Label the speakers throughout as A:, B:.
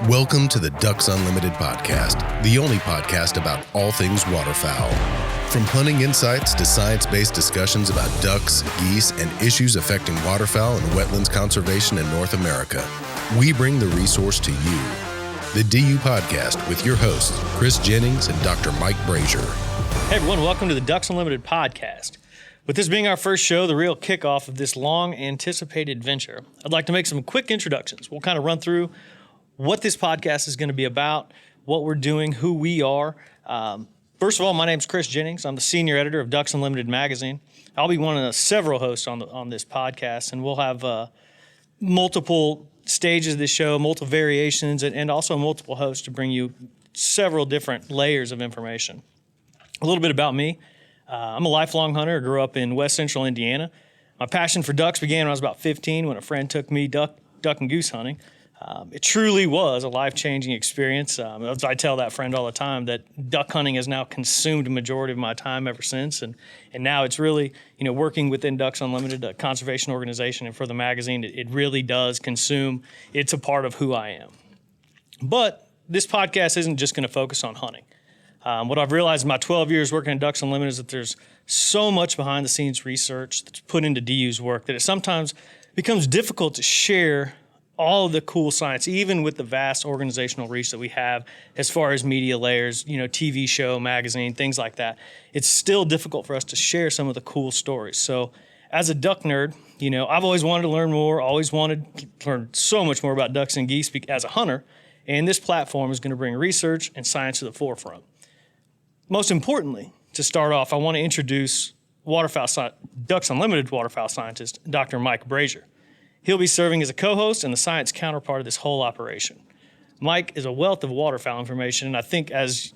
A: Welcome to the Ducks Unlimited podcast, the only podcast about all things waterfowl. From hunting insights to science-based discussions about ducks, geese, and issues affecting waterfowl and wetlands conservation in North America, we bring the resource to you. The DU Podcast with your hosts, Chris Jennings and Dr. Mike Brazier.
B: Hey everyone, welcome to the Ducks Unlimited podcast. With this being our first show, the real kickoff of this long-anticipated venture, I'd like to make some quick introductions. We'll kind of run through what this podcast is going to be about, what we're doing, who we are. First of all, my name's Chris Jennings. I'm the senior editor of Ducks Unlimited magazine. I'll be one of several hosts on this podcast, and we'll have multiple stages of the show, multiple variations, and also multiple hosts to bring you several different layers of information. A little bit about me. I'm a lifelong hunter. I grew up in west central Indiana. My passion for ducks began when I was about 15 when a friend took me duck and goose hunting. It truly was a life-changing experience. I tell that friend all the time that duck hunting has now consumed a majority of my time ever since, and now it's really, working within Ducks Unlimited, a conservation organization, and for the magazine, it really does consume. It's a part of who I am. But this podcast isn't just going to focus on hunting. What I've realized in my 12 years working at Ducks Unlimited is that there's so much behind-the-scenes research that's put into DU's work that it sometimes becomes difficult to share all of the cool science, even with the vast organizational reach that we have as far as media layers, TV show, magazine, things like that. It's still difficult for us to share some of the cool stories. So as a duck nerd, I've always wanted to learn more, always wanted to learn so much more about ducks and geese as a hunter, and this platform is going to bring research and science to the forefront. Most importantly, to start off, I want to introduce Ducks Unlimited waterfowl scientist, Dr. Mike Brazier. He'll be serving as a co-host and the science counterpart of this whole operation. Mike is a wealth of waterfowl information, and I think as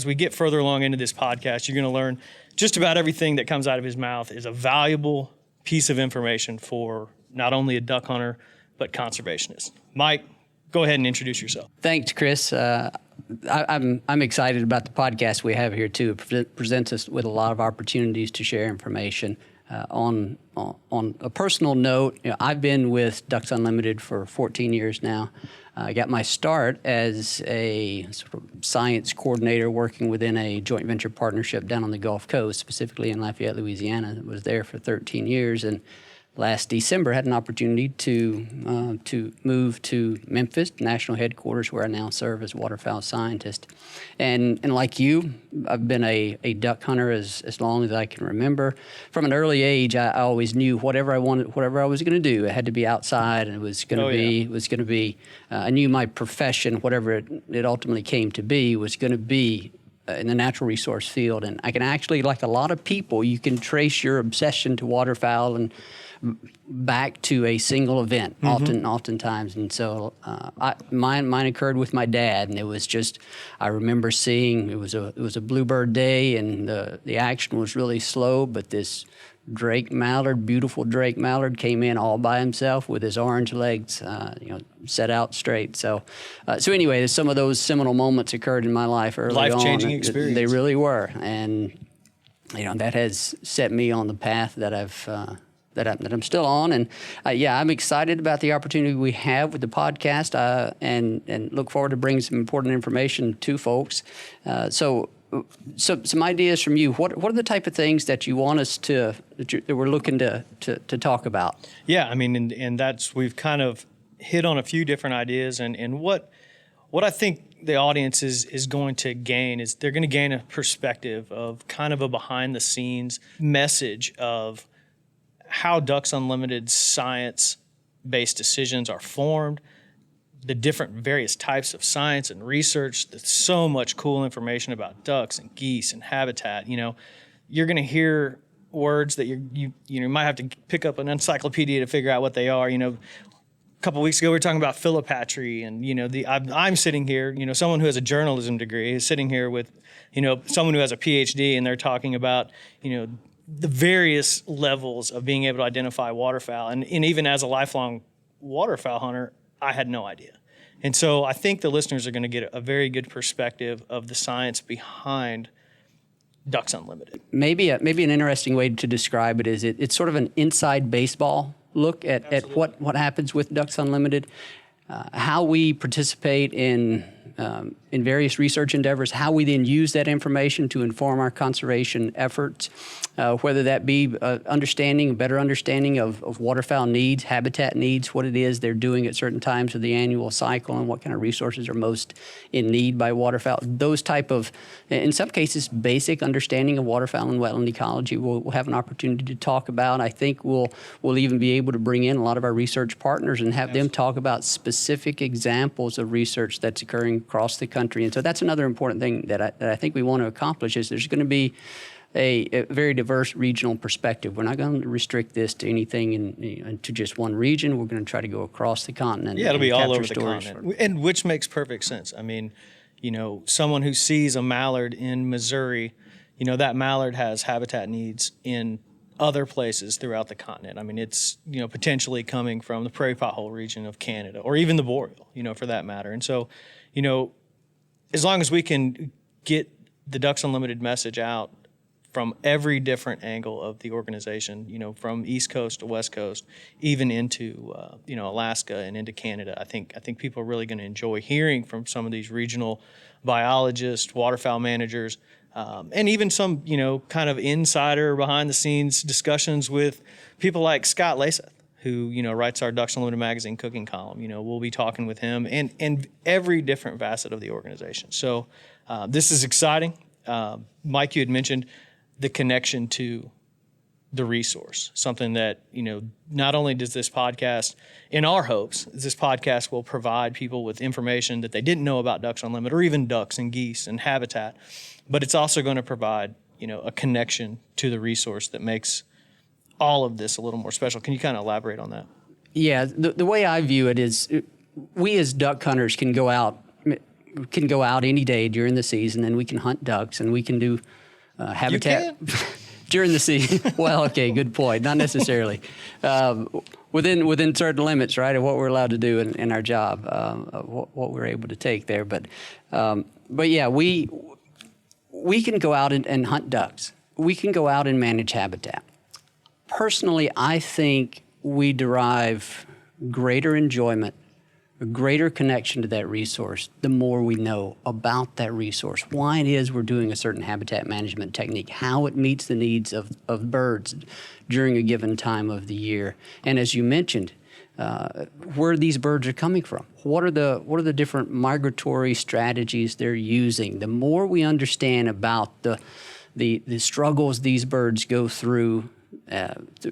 B: we get further along into this podcast, you're going to learn just about everything that comes out of his mouth is a valuable piece of information for not only a duck hunter, but conservationists. Mike, go ahead and introduce yourself.
C: Thanks, Chris. I'm excited about the podcast we have here too. It presents us with a lot of opportunities to share information. On a personal note, I've been with Ducks Unlimited for 14 years now. I got my start as a sort of science coordinator working within a joint venture partnership down on the Gulf Coast, specifically in Lafayette, Louisiana. I was there for 13 years, and last December had an opportunity to move to Memphis, national headquarters, where I now serve as waterfowl scientist. And like you, I've been a duck hunter as long as I can remember. From an early age, I always knew whatever I was going to do, it had to be outside, and it was going to be. I knew my profession, whatever it ultimately came to be, was going to be in the natural resource field. And I can actually, like a lot of people, you can trace your obsession to waterfowl and back to a single event, oftentimes. And so mine occurred with my dad, and it was just, I remember seeing, it was a bluebird day, and the action was really slow, but this beautiful Drake mallard came in all by himself with his orange legs, set out straight. So anyway, some of those seminal moments occurred in my life early on.
B: Life-changing experience.
C: They really were. And, that has set me on the path that that I'm still on, and I'm excited about the opportunity we have with the podcast, and look forward to bringing some important information to folks. So some ideas from you. What are the type of things that you want us that we're looking to talk about?
B: Yeah, and that's, we've kind of hit on a few different ideas, and what I think the audience is going to gain is they're going to gain a perspective of kind of a behind the scenes message of how Ducks Unlimited science-based decisions are formed, the different various types of science and research. There's so much cool information about ducks and geese and habitat. You're going to hear words that you might have to pick up an encyclopedia to figure out what they are. A couple weeks ago we were talking about philopatry, and I'm sitting here. Someone who has a journalism degree is sitting here with someone who has a PhD, and they're talking about the various levels of being able to identify waterfowl. And even as a lifelong waterfowl hunter, I had no idea. And so I think the listeners are going to get a very good perspective of the science behind Ducks Unlimited.
C: Maybe an interesting way to describe it is it's sort of an inside baseball look at what happens with Ducks Unlimited. how we participate in various research endeavors, how we then use that information to inform our conservation efforts, whether that be better understanding of waterfowl needs, habitat needs, what it is they're doing at certain times of the annual cycle, and what kind of resources are most in need by waterfowl. Those type of, in some cases, basic understanding of waterfowl and wetland ecology we'll have an opportunity to talk about. I think we'll even be able to bring in a lot of our research partners and have them talk about specific examples of research that's occurring across the country. And so that's another important thing that I think we want to accomplish is there's going to be a very diverse regional perspective. We're not going to restrict this to anything to just one region. We're going to try to go across the continent.
B: Yeah, it'll be all over the continent, and which makes perfect sense. I mean, someone who sees a mallard in Missouri, that mallard has habitat needs in other places throughout the continent. I mean, it's, potentially coming from the prairie pothole region of Canada, or even the boreal, for that matter. And so, as long as we can get the Ducks Unlimited message out from every different angle of the organization, from East Coast to West Coast, even into Alaska and into Canada, I think people are really going to enjoy hearing from some of these regional biologists, waterfowl managers, and even some kind of insider behind the scenes discussions with people like Scott Laseth, who writes our Ducks Unlimited magazine cooking column. We'll be talking with him and every different facet of the organization. So this is exciting. Mike, you had mentioned the connection to the resource, something that, not only does this podcast, in our hopes, this podcast will provide people with information that they didn't know about Ducks Unlimited or even ducks and geese and habitat, but it's also going to provide, a connection to the resource that makes all of this a little more special. Can you kind of elaborate on that? Yeah,
C: the way I view it is we as duck hunters can go out any day during the season and we can hunt ducks and we can do habitat during the season. Well, okay, good point. Not necessarily. Within certain limits, right, of what we're allowed to do in our job, what we're able to take there. But yeah, we can go out and hunt ducks. We can go out and manage habitat. Personally, I think we derive greater enjoyment, a greater connection to that resource the more we know about that resource, why it is we're doing a certain habitat management technique, how it meets the needs of birds during a given time of the year. And as you mentioned, where these birds are coming from. What are the different migratory strategies they're using? The more we understand about the struggles these birds go through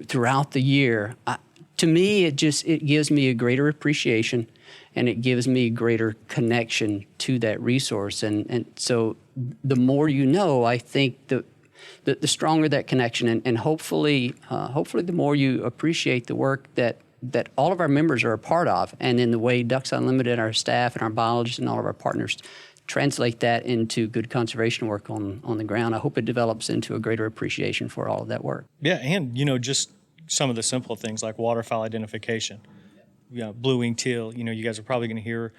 C: throughout the year, to me, it gives me a greater appreciation and it gives me greater connection to that resource. And so the more you know, I think the stronger that connection and hopefully the more you appreciate the work that all of our members are a part of, and in the way Ducks Unlimited, our staff and our biologists and all of our partners translate that into good conservation work on the ground. I hope it develops into a greater appreciation for all of that work.
B: Yeah, and just some of the simple things like waterfowl identification, blue-winged teal. You guys are probably going to hear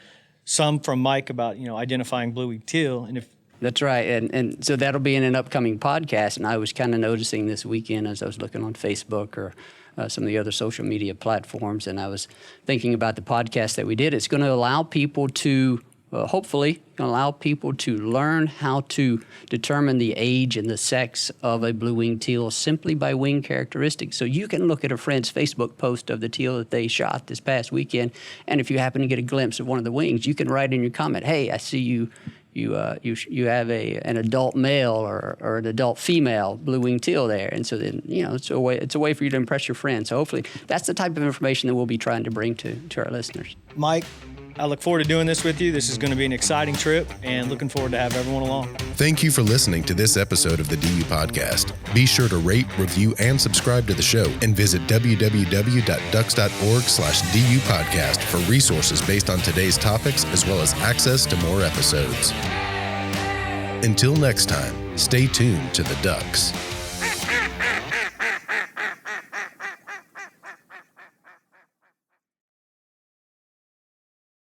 B: some from Mike about identifying blue-winged teal, and if
C: that's right, and so that'll be in an upcoming podcast. And I was kind of noticing this weekend as I was looking on Facebook or some of the other social media platforms, and I was thinking about the podcast that we did. It's going to allow people to hopefully allow people to learn how to determine the age and the sex of a blue-winged teal simply by wing characteristics. So you can look at a friend's Facebook post of the teal that they shot this past weekend, and if you happen to get a glimpse of one of the wings, you can write in your comment, "Hey, I see you have an adult male or an adult female blue-winged teal there," and so then it's a way for you to impress your friends. So hopefully that's the type of information that we'll be trying to bring to our listeners.
B: Mike, I look forward to doing this with you. This is going to be an exciting trip, and looking forward to have everyone along.
A: Thank you for listening to this episode of the DU Podcast. Be sure to rate, review, and subscribe to the show, and visit www.ducks.org/DU Podcast for resources based on today's topics, as well as access to more episodes. Until next time, stay tuned to the Ducks.